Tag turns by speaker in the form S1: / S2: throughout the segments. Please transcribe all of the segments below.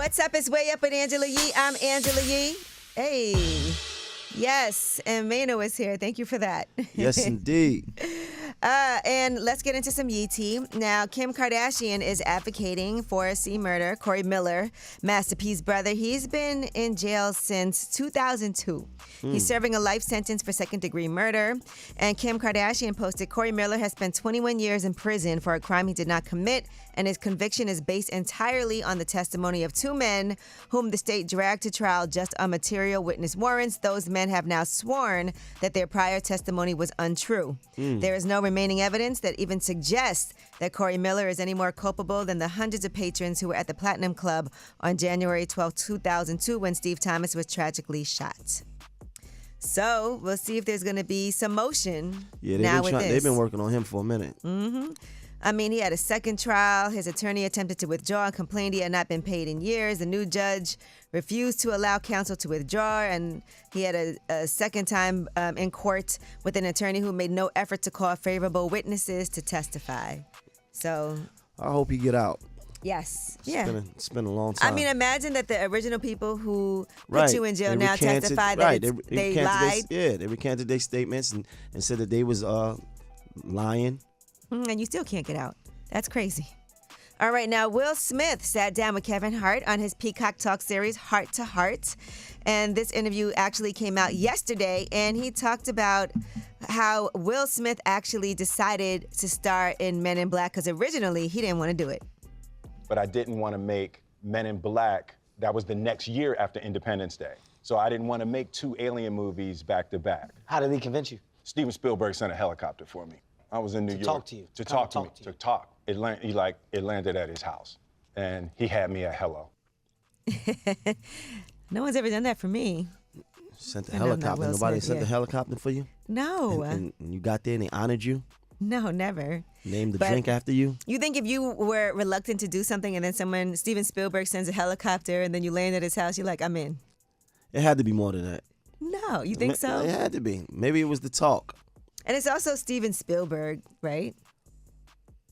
S1: What's up? It's Way Up with Angela Yee. I'm Angela Yee. Hey. Yes, and Mano is here. Thank you for that.
S2: Yes, indeed.
S1: And let's get into some Yee tea. Now, Kim Kardashian is advocating for C. Murder, Corey Miller, Master P's brother. He's been in jail since 2002. He's serving a life sentence for second-degree murder. And Kim Kardashian posted, Corey Miller has spent 21 years in prison for a crime he did not commit, and his conviction is based entirely on the testimony of two men whom the state dragged to trial just on material witness warrants. Those men have now sworn that their prior testimony was untrue. There is no remaining evidence that even suggests that Corey Miller is any more culpable than the hundreds of patrons who were at the Platinum Club on January 12, 2002, when Steve Thomas was tragically shot. So we'll see if there's going to be some motion now with this.
S2: They've been working on him for a minute.
S1: I mean, he had a second trial. His attorney attempted to withdraw and complained he had not been paid in years. The new judge refused to allow counsel to withdraw, and he had a second time in court with an attorney who made no effort to call favorable witnesses to testify. So
S2: I hope he get out.
S1: Yes.
S2: It's been a long time.
S1: I mean, imagine that the original people who put you in jail now testify that they lied.
S2: They recanted their statements and said that they was lying.
S1: And you still can't get out. That's crazy. All right, now Will Smith sat down with Kevin Hart on his Peacock Talk series, Heart to Heart. And this interview actually came out yesterday, and he talked about how Will Smith actually decided to star in Men in Black, because originally he didn't want to do it.
S3: But I didn't want to make Men in Black. That was the next year after Independence Day. So I didn't want to make two alien movies back to back.
S4: How did he convince you?
S3: Steven Spielberg sent a helicopter for me. I was in New York.
S4: To talk to you.
S3: To talk to me. To talk. It landed at his house. And he had me at hello.
S1: No one's ever done that for me.
S2: Sent the helicopter. Nobody sent the helicopter for you?
S1: No.
S2: And you got there and they honored you?
S1: No, never.
S2: Named the drink after you?
S1: You think if you were reluctant to do something and then Steven Spielberg sends a helicopter and then you land at his house, you're like, I'm in.
S2: It had to be more than that.
S1: No, you think so?
S2: It had to be. Maybe it was the talk.
S1: And it's also Steven Spielberg, right?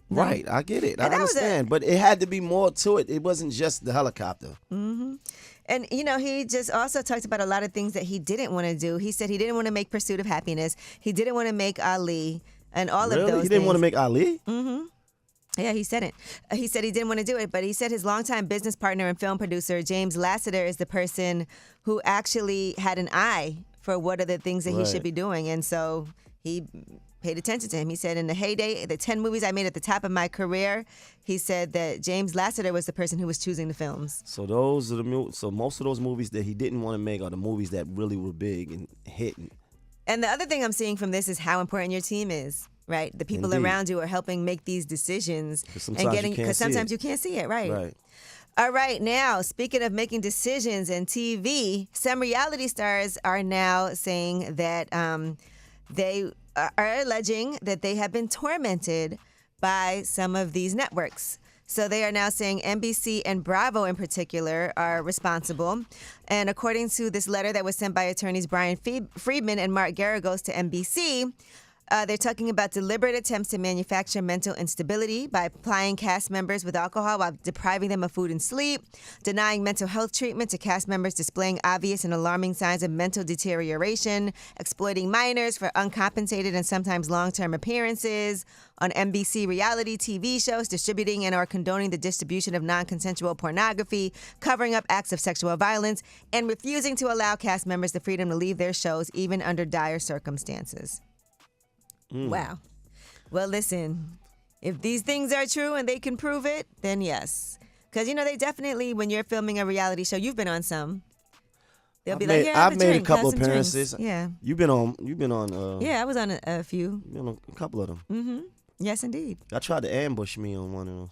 S1: No.
S2: Right, I get it. I understand. But it had to be more to it. It wasn't just the helicopter.
S1: Mm-hmm. And, he just also talked about a lot of things that he didn't want to do. He said he didn't want to make Pursuit of Happiness. He didn't want to make Ali and all of those things.
S2: He didn't want to make Ali?
S1: Mm-hmm. Yeah, he said it. He said he didn't want to do it, but he said his longtime business partner and film producer, James Lasseter, is the person who actually had an eye for what are the things that he should be doing. And so he paid attention to him. He said, in the heyday, the 10 movies I made at the top of my career, he said that James Lasseter was the person who was choosing the films.
S2: So most of those movies that he didn't want to make are the movies that really were big and hitting.
S1: And the other thing I'm seeing from this is how important your team is, right? The people around you are helping make these decisions. Because sometimes you can't see it, right?
S2: Right.
S1: All right, now, speaking of making decisions in TV, some reality stars are now saying that they are alleging that they have been tormented by some of these networks. So they are now saying NBC and Bravo in particular are responsible. And according to this letter that was sent by attorneys Brian Friedman and Mark Garagos to NBC, they're talking about deliberate attempts to manufacture mental instability by plying cast members with alcohol while depriving them of food and sleep, denying mental health treatment to cast members displaying obvious and alarming signs of mental deterioration, exploiting minors for uncompensated and sometimes long-term appearances on NBC reality TV shows, distributing and or condoning the distribution of non-consensual pornography, covering up acts of sexual violence, and refusing to allow cast members the freedom to leave their shows even under dire circumstances. Wow. Well, listen, if these things are true and they can prove it, then yes. Because, they definitely, when you're filming a reality show, you've been on some. They'll be like, yeah,
S2: I've made a couple appearances.
S1: Drinks. Yeah.
S2: You've been on.
S1: Yeah, I was on a few.
S2: You've been on a couple of them.
S1: Mm-hmm. Yes, indeed.
S2: I tried to ambush me on one of those.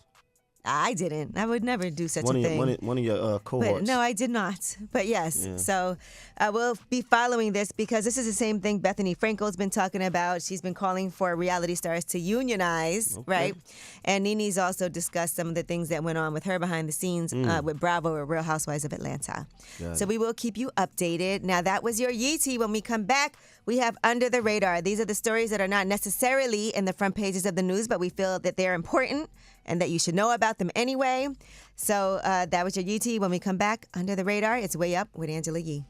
S1: I didn't. I would never do such a thing.
S2: One of your cohorts.
S1: But no, I did not. But yes. Yeah. So we'll be following this because this is the same thing Bethany Frankel's been talking about. She's been calling for reality stars to unionize, right? And Nene's also discussed some of the things that went on with her behind the scenes with Bravo or Real Housewives of Atlanta. So we will keep you updated. Now, that was your Yee Tea. When we come back, we have Under the Radar. These are the stories that are not necessarily in the front pages of the news, but we feel that they're important and that you should know about them anyway. So that was your UT. When we come back, Under the Radar, it's Way Up with Angela Yee.